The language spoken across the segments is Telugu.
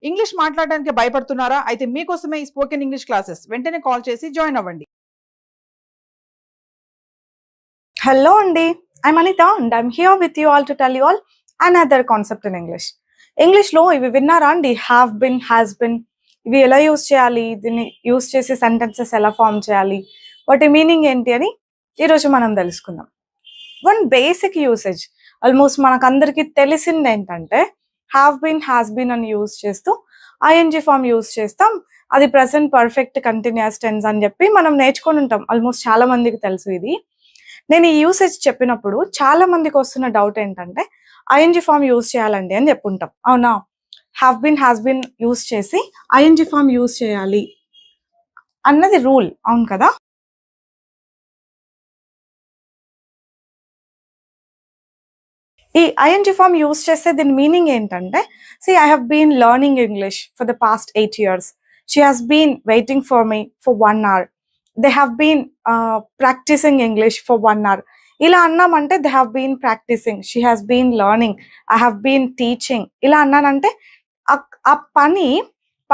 ఇంగ్లీష్ మాట్లాడడానికి భయపడుతున్నారా? అయితే మీకోసమే ఈ స్పోకెన్ ఇంగ్లీష్ క్లాసెస్. వెంటనే కాల్ చేసి జాయిన్ అవ్వండి. Hello Andy, I'm Anita and I'm here with you all to tell you all another concept in English. ఇంగ్లీష్లో ఇవి విన్నారా అండి? హ్యావ్ బిన్, హ్యాస్ బిన్, ఇవి ఎలా యూస్ చేయాలి, దీన్ని యూస్ చేసి సెంటెన్సెస్ ఎలా ఫామ్ చేయాలి, వాటి మీనింగ్ ఏంటి అని ఈరోజు మనం తెలుసుకుందాం. వన్ బేసిక్ యూసేజ్ ఆల్మోస్ట్ మనకందరికీ తెలిసింది ఏంటంటే హ్యావ్ బిన్, హ్యాస్ బిన్ అని యూస్ చేస్తూ ఐఎన్జి ఫామ్ యూస్ చేస్తాం. అది ప్రెసెంట్ పర్ఫెక్ట్ కంటిన్యూస్ టెన్స్ అని చెప్పి మనం నేర్చుకొని ఉంటాం. ఆల్మోస్ట్ చాలా మందికి తెలుసు ఇది. నేను ఈ యూసేజ్ చెప్పినప్పుడు చాలా మందికి వస్తున్న డౌట్ ఏంటంటే ఐఎన్జి ఫామ్ యూజ్ చేయాలండి అని చెప్పుంటాం, అవునా? Have been, has been use చేసి ఐఎన్జి ఫామ్ యూజ్ చేయాలి అన్నది రూల్, అవును కదా? ఈ ఐఎన్జి ఫామ్ యూజ్ చేస్తే దీని మీనింగ్ ఏంటంటే, see I have been learning English for the past 8 years. She has been waiting for me for 1 hour. They have been practising English for 1 hour. ఇలా అన్నామంటే they have been practising, she has been learning, I have been teaching. ఇలా అన్నానంటే ఆ పని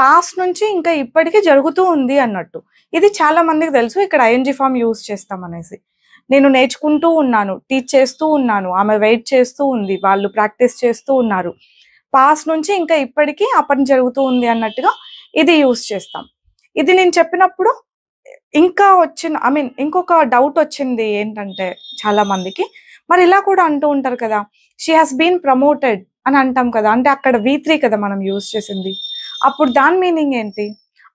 పాస్ట్ నుంచి ఇంకా ఇప్పటికీ జరుగుతూ ఉంది అన్నట్టు. ఇది చాలా మందికి తెలుసు ఇక్కడ ఐఎన్జి ఫామ్ యూజ్ చేస్తాం అనేసి. నేను నేర్చుకుంటూ ఉన్నాను, టీచ్ చేస్తూ ఉన్నాను, ఆమె వెయిట్ చేస్తూ ఉంది, వాళ్ళు ప్రాక్టీస్ చేస్తూ ఉన్నారు. పాస్ట్ నుంచి ఇంకా ఇప్పటికీ ఆ పని జరుగుతూ ఉంది అన్నట్టుగా ఇది యూజ్ చేస్తాం. ఇది నేను చెప్పినప్పుడు ఇంకా ఇంకొక డౌట్ వచ్చింది ఏంటంటే చాలా మందికి, మరి ఇలా కూడా అంటూ ఉంటారు కదా, షీ హాస్ బీన్ ప్రమోటెడ్ అని అంటాం కదా, అంటే అక్కడ V3 కదా మనం యూజ్ చేసింది. అప్పుడు దాని మీనింగ్ ఏంటి?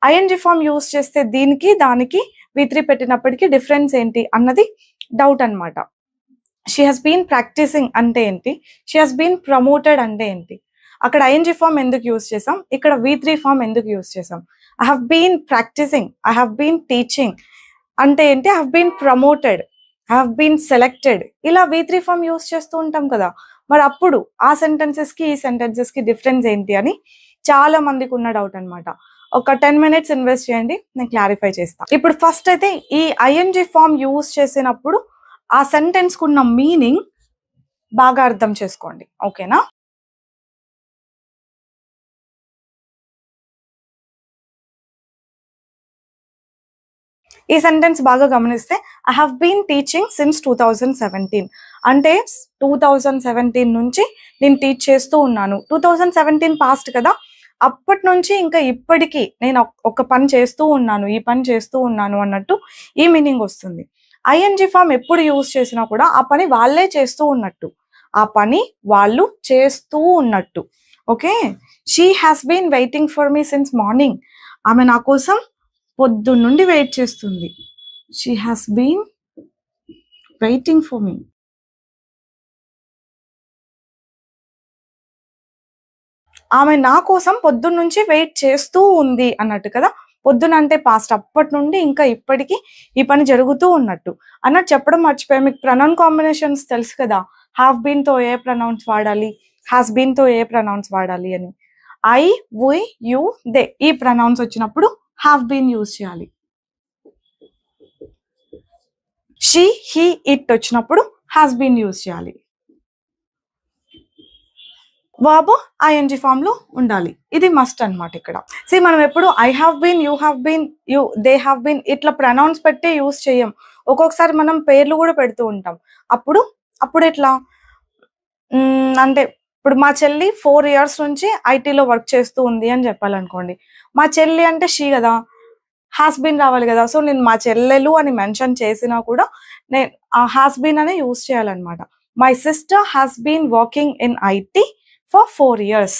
ఐఎన్జి ఫామ్ యూజ్ చేస్తే దీనికి దానికి V3 పెట్టినప్పటికీ డిఫరెన్స్ ఏంటి అన్నది డౌట్ అనమాట. షీ హాస్ బీన్ ప్రాక్టీసింగ్ అంటే ఏంటి, షీ హాస్ బీన్ ప్రమోటెడ్ అంటే ఏంటి? అక్కడ ఐఎన్జి ఫామ్ ఎందుకు యూజ్ చేసాం, ఇక్కడ V3 ఫామ్ ఎందుకు యూజ్ చేసాం? I have been practising, I have been teaching అంటే ఏంటి? I have been promoted, I have been selected. ఇలా V3 ఫామ్ యూజ్ చేస్తూ ఉంటాం కదా. మరి అప్పుడు ఆ సెంటెన్సెస్కి ఈ సెంటెన్సెస్కి డిఫరెన్స్ ఏంటి అని చాలా మందికి ఉన్న డౌట్ అనమాట. ఒక 10 minutes ఇన్వెస్ట్ చేయండి, నేను క్లారిఫై చేస్తాను. ఇప్పుడు ఫస్ట్ అయితే ఈ ఐఎన్జి ఫామ్ యూజ్ చేసినప్పుడు ఆ సెంటెన్స్కి ఉన్న మీనింగ్ బాగా అర్థం చేసుకోండి, ఓకేనా? ఈ సెంటెన్స్ బాగా గమనిస్తే I have been teaching since 2017 అంటే 2017 నుంచి నేను టీచ్ చేస్తూ ఉన్నాను. 2017 పాస్ట్ కదా, అప్పటి నుంచి ఇంకా ఇప్పటికీ నేను ఒక పని చేస్తూ ఉన్నాను, ఈ పని చేస్తూ ఉన్నాను అన్నట్టు ఈ మీనింగ్ వస్తుంది. ఐఎన్జి ఫామ్ ఎప్పుడు యూజ్ చేసినా కూడా ఆ పని వాళ్ళే చేస్తూ ఉన్నట్టు, ఆ పని వాళ్ళు చేస్తూ ఉన్నట్టు. Okay, she has been waiting for me since morning. ఆమె నా కోసం పొద్దున్నుండి వెయిట్ చేస్తుంది. She has been waiting for me. ఆమె నా కోసం పొద్దున్న నుంచి వెయిట్ చేస్తూ ఉంది అన్నట్టు కదా. పొద్దున అంటే పాస్ట్, అప్పటి నుండి ఇంకా ఇప్పటికీ ఈ పని జరుగుతూ ఉన్నట్టు అన్నట్టు చెప్పడం మర్చిపోయాం. మీకు ప్రొనౌన్ కాంబినేషన్స్ తెలుసు కదా, హ్యావ్ బీన్ తో ఏ ప్రొనౌన్స్ వాడాలి, హ్యాస్ బీన్ తో ఏ ప్రొనౌన్స్ వాడాలి అని. ఐ, వి, యు, దే ఈ ప్రొనౌన్స్ వచ్చినప్పుడు హ్యావ్ బీన్ యూజ్ చేయాలి. షీ, హీ, ఇట్ వచ్చినప్పుడు హ్యాస్ బీన్ యూజ్ చేయాలి. వర్బ్ ఐఎన్జి ఫామ్ లో ఉండాలి, ఇది మస్ట్ అన్నమాట. ఇక్కడ మనం ఎప్పుడు I have been, you have been, you, they have been ఇట్లా ప్రొనౌన్స్ పెట్టి యూజ్ చేయం. ఒక్కొక్కసారి మనం పేర్లు కూడా పెడుతూ ఉంటాం. అప్పుడు ఎట్లా అంటే ఇప్పుడు మా చెల్లి 4 years నుంచి ఐటీలో వర్క్ చేస్తూ ఉంది అని చెప్పాలనుకోండి. మా చెల్లి అంటే షీ కదా, హ్యాస్ బీన్ రావాలి కదా. సో నేను మా చెల్లెలు అని మెన్షన్ చేసినా కూడా నేను హ్యాస్ బీన్ అనే యూజ్ చేయాలన్నమాట. My sister has been working in IT for 4 years.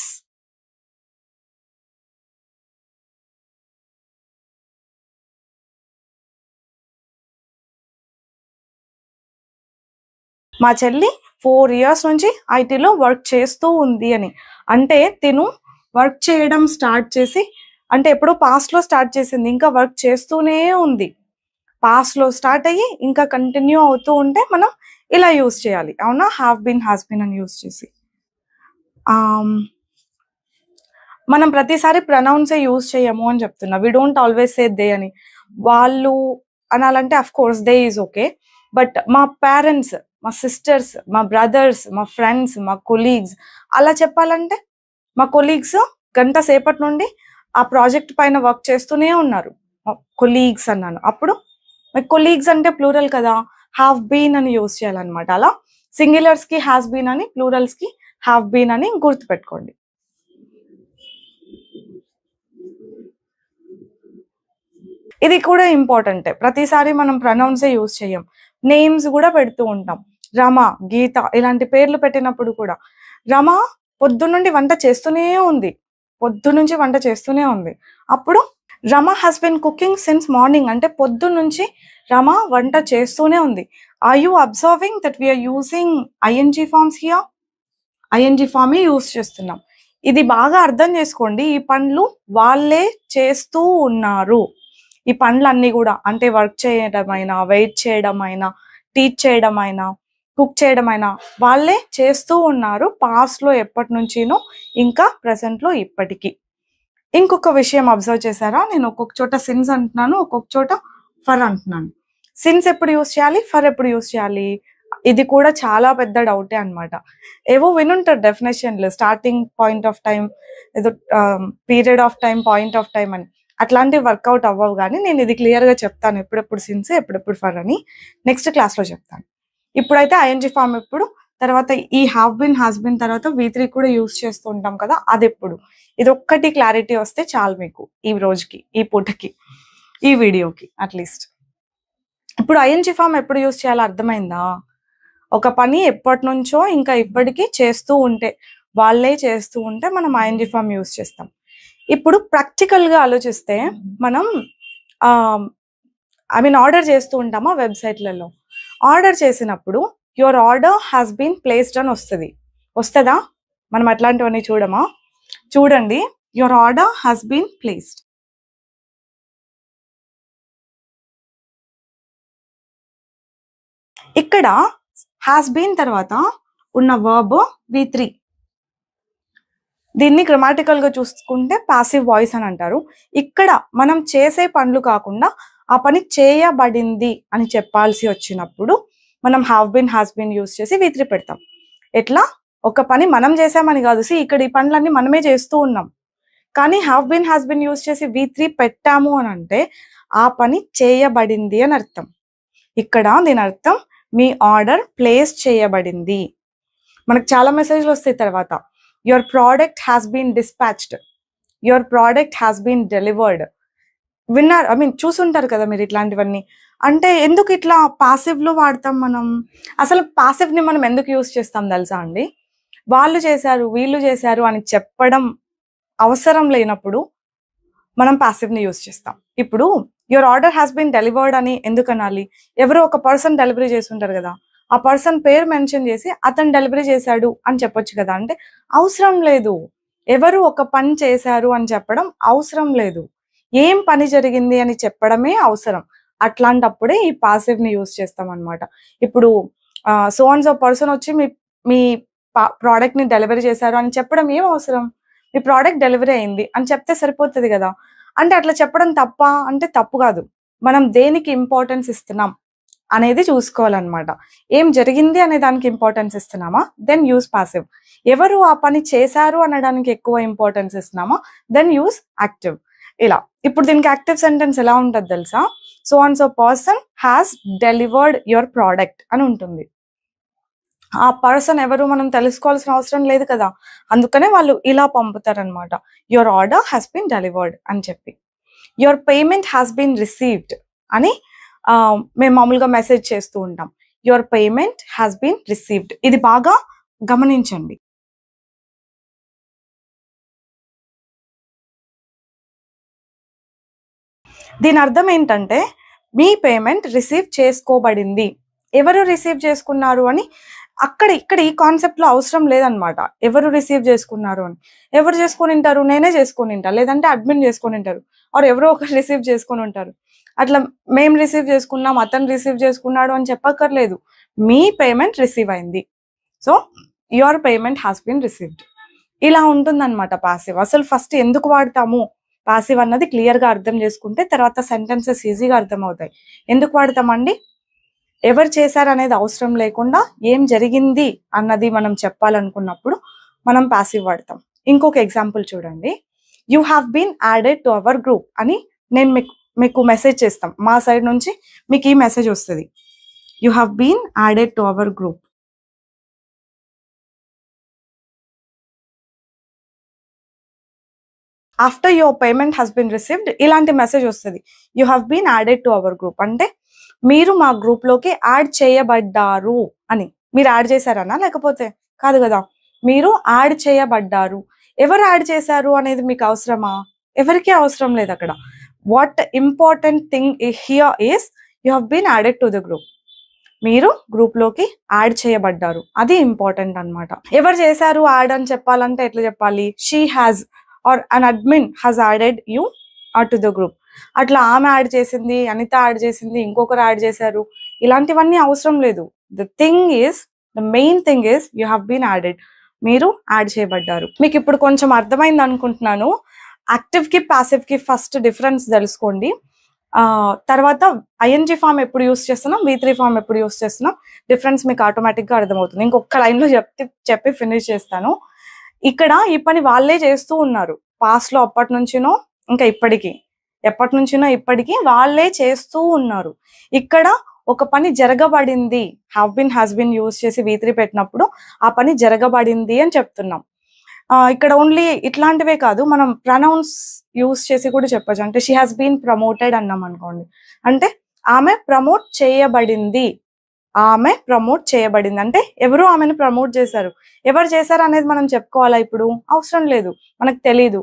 మా చెల్లి 4 years నుంచి ఐటీలో వర్క్ చేస్తూ ఉంది అని అంటే తిను వర్క్ చేయడం స్టార్ట్ చేసి, అంటే ఎప్పుడో పాస్ట్లో స్టార్ట్ చేసింది, ఇంకా వర్క్ చేస్తూనే ఉంది. పాస్ట్లో స్టార్ట్ అయ్యి ఇంకా కంటిన్యూ అవుతూ ఉంటే మనం ఇలా యూజ్ చేయాలి, అవునా? హ్యావ్ బీన్, హ్యాస్ బీన్ అని యూజ్ చేసి. మనం ప్రతిసారి ప్రొనౌన్సే యూజ్ చేయము అని చెప్తున్నా. We don't always say they అని. వాళ్ళు అనాలంటే of course they is okay, but మా పేరెంట్స్, మా సిస్టర్స్, మా బ్రదర్స్, మా ఫ్రెండ్స్, మా కొలీగ్స్ అలా చెప్పాలంటే మా కొలీగ్స్ గంట సేపటి నుండి ఆ ప్రాజెక్ట్ పైన వర్క్ చేస్తూనే ఉన్నారు. కొలీగ్స్ అన్నాను, అప్పుడు కొలీగ్స్ అంటే ప్లూరల్ కదా, హ్యావ్ బీన్ అని యూజ్ చేయాలన్నమాట. అలా సింగులర్స్ కి హ్యాస్ బీన్ అని, ప్లూరల్స్ కి హ్యావ్ బీన్ అని గుర్తుపెట్టుకోండి. ఇది కూడా ఇంపార్టెంటే, ప్రతిసారి మనం ప్రొనౌన్సే యూజ్ చేయం, నేమ్స్ కూడా పెడుతూ ఉంటాం. రమ, గీత ఇలాంటి పేర్లు పెట్టినప్పుడు కూడా రమ పొద్దున్నుండి వంట చేస్తూనే ఉంది, పొద్దునుంచి వంట చేస్తూనే ఉంది. అప్పుడు Rama has been cooking since morning అంటే పొద్దున్నుంచి రమ వంట చేస్తూనే ఉంది. Are you observing that we are using ING forms here? ING form use చేస్తున్నాం. ఇది బాగా అర్థం చేసుకోండి. ఈ పనులు వాళ్ళే చేస్తూ ఉన్నారు. ఈ పనులన్నీ కూడా అంటే వర్క్ చేయడమైనా, వెయిట్ చేయడమైనా, టీచ్ చేయడమైనా, కుక్ చేయడమైనా వాళ్ళే చేస్తూ ఉన్నారు, పాస్ట్ లో ఎప్పటి నుంచినో, ఇంకా ప్రెసెంట్ లో ఇప్పటికీ. ఇంకొక విషయం అబ్జర్వ్ చేశారా, నేను ఒక్కొక్క చోట సిన్స్ అంటున్నాను, ఒక్కొక్క చోట ఫర్ అంటున్నాను. సిన్స్ ఎప్పుడు యూస్ చేయాలి, ఫర్ ఎప్పుడు యూస్ చేయాలి, ఇది కూడా చాలా పెద్ద డౌటే అన్నమాట. ఏవో వినుంటారు డెఫినేషన్లు, స్టార్టింగ్ పాయింట్ ఆఫ్ టైం, ఏదో period of time, point of time అని. అట్లాంటివి వర్కౌట్ అవ్వవు, కానీ నేను ఇది క్లియర్ గా చెప్తాను, ఎప్పుడెప్పుడు సిన్స్ ఎప్పుడెప్పుడు ఫర్ అని నెక్స్ట్ క్లాస్ లో చెప్తాను. ఇప్పుడైతే ఐఎన్జీ ఫామ్ ఎప్పుడు, తర్వాత ఈ హ్యావ్ బిన్, హాస్ బిన్ తర్వాత V3 కూడా యూస్ చేస్తూ ఉంటాం కదా, అది ఎప్పుడు. ఇది ఒక్కటి క్లారిటీ వస్తే చాలు మీకు ఈ రోజుకి, ఈ పూటకి, ఈ వీడియోకి అట్లీస్ట్. ఇప్పుడు ఐఎన్జీ ఫామ్ ఎప్పుడు యూస్ చేయాలో అర్థమైందా? ఒక పని ఎప్పటి నుంచో ఇంకా ఇప్పటికీ చేస్తూ ఉంటే, వాళ్ళే చేస్తూ ఉంటే మనం ఐఎన్జీ ఫామ్ యూస్ చేస్తాం. ఇప్పుడు ప్రాక్టికల్ గా ఆలోచిస్తే మనం ఆర్డర్ చేస్తూ ఉంటామా వెబ్సైట్లలో. ఆర్డర్ చేసినప్పుడు your order has been placed అని వస్తుందా? మనం అట్లాంటివన్నీ చూడమా? చూడండి, your order has been placed. ఇక్కడ హ్యాస్ బీన్ తర్వాత ఉన్న వర్బ్ V3. దీన్ని గ్రామాటికల్ గా చూసుకుంటే పాసివ్ వాయిస్ అని అంటారు. ఇక్కడ మనం చేసే పనులు కాకుండా ఆ పని చేయబడింది అని చెప్పాల్సి వచ్చినప్పుడు మనం have been, has been use చేసి V3 పెడతాం. ఎట్లా? ఒక పని మనం చేసామని కాదు, ఇక్కడ ఈ పనులన్నీ మనమే చేస్తూ ఉన్నాం, కానీ have been, has been use చేసి V3 పెట్టాము అని అంటే ఆ పని చేయబడింది అని అర్థం. ఇక్కడ దీని అర్థం మీ ఆర్డర్ ప్లేస్ చేయబడింది. మనకు చాలా మెసేజ్లు వస్తాయి తర్వాత, your product has been dispatched, your product has been delivered. విన్నారు, చూసుంటారు కదా మీరు ఇట్లాంటివన్నీ. అంటే ఎందుకు ఇట్లా పాసివ్ లో వాడతాం మనం? అసలు పాసివ్ ని మనం ఎందుకు యూజ్ చేస్తాం తెలుసా అండి? వాళ్ళు చేశారు, వీళ్ళు చేశారు అని చెప్పడం అవసరం లేనప్పుడు మనం పాసివ్ ని యూజ్ చేస్తాం. ఇప్పుడు your order has been delivered అని ఎందుకు అనాలి? ఎవరో ఒక పర్సన్ డెలివరీ చేసి ఉంటారు కదా, ఆ పర్సన్ పేరు మెన్షన్ చేసి అతను డెలివరీ చేశాడు అని చెప్పొచ్చు కదా. అంటే అవసరం లేదు, ఎవరు ఒక పని చేశారు అని చెప్పడం అవసరం లేదు, ఏం పని జరిగింది అని చెప్పడమే అవసరం. అట్లాంటప్పుడే ఈ పాసివ్ ని యూజ్ చేస్తాం అనమాట. ఇప్పుడు సో అండ్ సో పర్సన్ వచ్చి మీ ప్రోడక్ట్ ని డెలివరీ చేశారు అని చెప్పడం ఏం అవసరం? మీ ప్రోడక్ట్ డెలివరీ అయింది అని చెప్తే సరిపోతుంది కదా. అంటే అట్లా చెప్పడం తప్ప అంటే తప్పు కాదు, మనం దేనికి ఇంపార్టెన్స్ ఇస్తున్నాం అనేది చూసుకోవాలన్నమాట. ఏం జరిగింది అనే దానికి ఇంపార్టెన్స్ ఇస్తున్నామా, దెన్ యూజ్ పాసివ్. ఎవరు ఆ పని చేశారు అనడానికి ఎక్కువ ఇంపార్టెన్స్ ఇస్తున్నామా, దెన్ యూజ్ యాక్టివ్. ఇలా ఇప్పుడు దీనికి యాక్టివ్ సెంటెన్స్ ఎలా ఉంటుంది తెలుసా? So and so person has delivered your product అని ఉంటుంది. ఆ పర్సన్ ఎవరు మనం తెలుసుకోవాల్సిన అవసరం లేదు కదా, అందుకనే వాళ్ళు ఇలా పంపుతారనమాట, your order has been delivered అని చెప్పి. Your payment has been received అని మేము మామూలుగా మెసేజ్ చేస్తూ ఉంటాం. Your payment has been received, ఇది బాగా గమనించండి. దీని అర్థం ఏంటంటే మీ పేమెంట్ రిసీవ్ చేసుకోబడింది. ఎవరు రిసీవ్ చేసుకున్నారు అని ఇక్కడ ఈ కాన్సెప్ట్ లో అవసరం లేదనమాట. ఎవరు రిసీవ్ చేసుకున్నారు అని, ఎవరు చేసుకొని ఉంటారు? నేనే చేసుకొని ఉంటా, లేదంటే అడ్మిన్ చేసుకొని ఉంటారు, ఆర్ ఎవరో ఒకరు రిసీవ్ చేసుకొని ఉంటారు. అట్లా మేము రిసీవ్ చేసుకున్నాం, అతను రిసీవ్ చేసుకున్నాడు అని చెప్పక్కర్లేదు, మీ పేమెంట్ రిసీవ్ అయింది. So your payment has been received. ఇలా ఉంటుందన్నమాట పాసివ్. అసలు ఫస్ట్ ఎందుకు వాడతాము పాసివ్ అన్నది క్లియర్ గా అర్థం చేసుకుంటే తర్వాత సెంటెన్సెస్ ఈజీగా అర్థమవుతాయి. ఎందుకు వాడతామండి? ఎవరు చేశారు అనేది అవసరం లేకుండా ఏం జరిగింది అన్నది మనం చెప్పాలనుకున్నప్పుడు మనం పాసివ్ వాడతాం. ఇంకొక ఎగ్జాంపుల్ చూడండి, you have been added to our group అని నేను మీకు మెసేజ్ చేస్తాం, మా సైడ్ నుంచి మీకు ఈ మెసేజ్ వస్తుంది, you have been added to our group. After your payment has been received ఇలాంటి మెసేజ్ వస్తుంది, you have been added to our group అంటే మీరు మా గ్రూప్ లోకి యాడ్ చేయబడ్డారు అని. మీరు యాడ్ చేశారనా? లేకపోతే కాదు కదా, మీరు యాడ్ చేయబడ్డారు. ఎవరు యాడ్ చేశారు అనేది మీకు అవసరమా? ఎవరికీ అవసరం లేదు అక్కడ. What important thing here is you have been added to the group. మీరు గ్రూప్ లోకి యాడ్ చేయబడ్డారు, అది ఇంపార్టెంట్ అన్నమాట. ఎవరు చేశారు యాడ్ అని చెప్పాలంటే ఎట్లా చెప్పాలి? She has are an admin has added you to the group. అట్లా ఆమె యాడ్ చేసింది, అనిత యాడ్ చేసింది, ఇంకొకరు యాడ్ చేశారు, ఇలాంటివన్నీ అవసరం లేదు. The main thing is you have been added. మీరు యాడ్ చేయబడ్డారు. మీకు ఇప్పుడు కొంచెం అర్థమైంది అనుకుంటున్నాను. యాక్టివ్ కి ప్యాసివ్ కి ఫస్ట్ డిఫరెన్స్ తెలుసుకోండి. తర్వాత ఐఎన్జీ ఫామ్ ఎప్పుడు యూస్ చేస్తున్నాం, V3 ఫామ్ ఎప్పుడు యూస్ చేస్తున్నాం, డిఫరెన్స్ మీకు ఆటోమేటిక్ గా అర్థమవుతుంది. ఇంకొక లైన్ లో చెప్పి ఫినిష్ చేస్తాను. ఇక్కడ ఈ పని వాళ్ళే చేస్తూ ఉన్నారు, పాస్ట్ లో అప్పటి నుంచినో ఇంకా ఎప్పటి నుంచినో ఇప్పటికీ వాళ్ళే చేస్తూ ఉన్నారు. ఇక్కడ ఒక పని జరగబడింది, హ్యాస్ బీన్ యూజ్ చేసి V3 పెట్టినప్పుడు ఆ పని జరగబడింది అని చెప్తున్నాం. ఇక్కడ ఓన్లీ ఇట్లాంటివే కాదు, మనం ప్రనౌన్స్ యూజ్ చేసి కూడా చెప్పచ్చు. అంటే షీ హాస్ బీన్ ప్రమోటెడ్ అన్నాం అనుకోండి, అంటే ఆమె ప్రమోట్ చేయబడింది. అంటే ఎవరు ఆమెను ప్రమోట్ చేశారు. ఎవరు చేశారు అనేది మనం చెప్పుకోవాలా? ఇప్పుడు అవసరం లేదు, మనకు తెలీదు.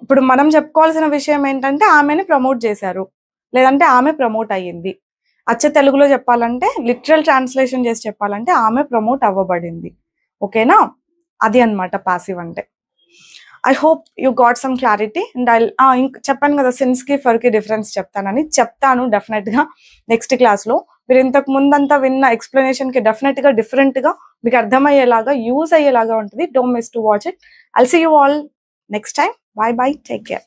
ఇప్పుడు మనం చెప్పుకోవాల్సిన విషయం ఏంటంటే ఆమెని ప్రమోట్ చేశారు, లేదంటే ఆమె ప్రమోట్ అయ్యింది. అచ్చ తెలుగులో చెప్పాలంటే, లిటరల్ ట్రాన్స్లేషన్ చేసి చెప్పాలంటే ఆమె ప్రమోట్ అవ్వబడింది. ఓకేనా? అది అన్నమాట పాసివ్ అంటే. I hope you got some clarity. And చెప్పాను కదా సిన్స్ కి ఫర్ కి డిఫరెన్స్ చెప్తాను డెఫినెట్ గా నెక్స్ట్ క్లాస్ లో. మీరు ఇంతకు ముందంతా విన్న ఎక్స్ప్లెనేషన్ కి డెఫినెట్ గా డిఫరెంట్ గా మీకు అర్థమయ్యేలాగా, యూజ్ అయ్యేలాగా ఉంటుంది. Don't miss to watch it. I'll see you all next time. Bye bye. Take care.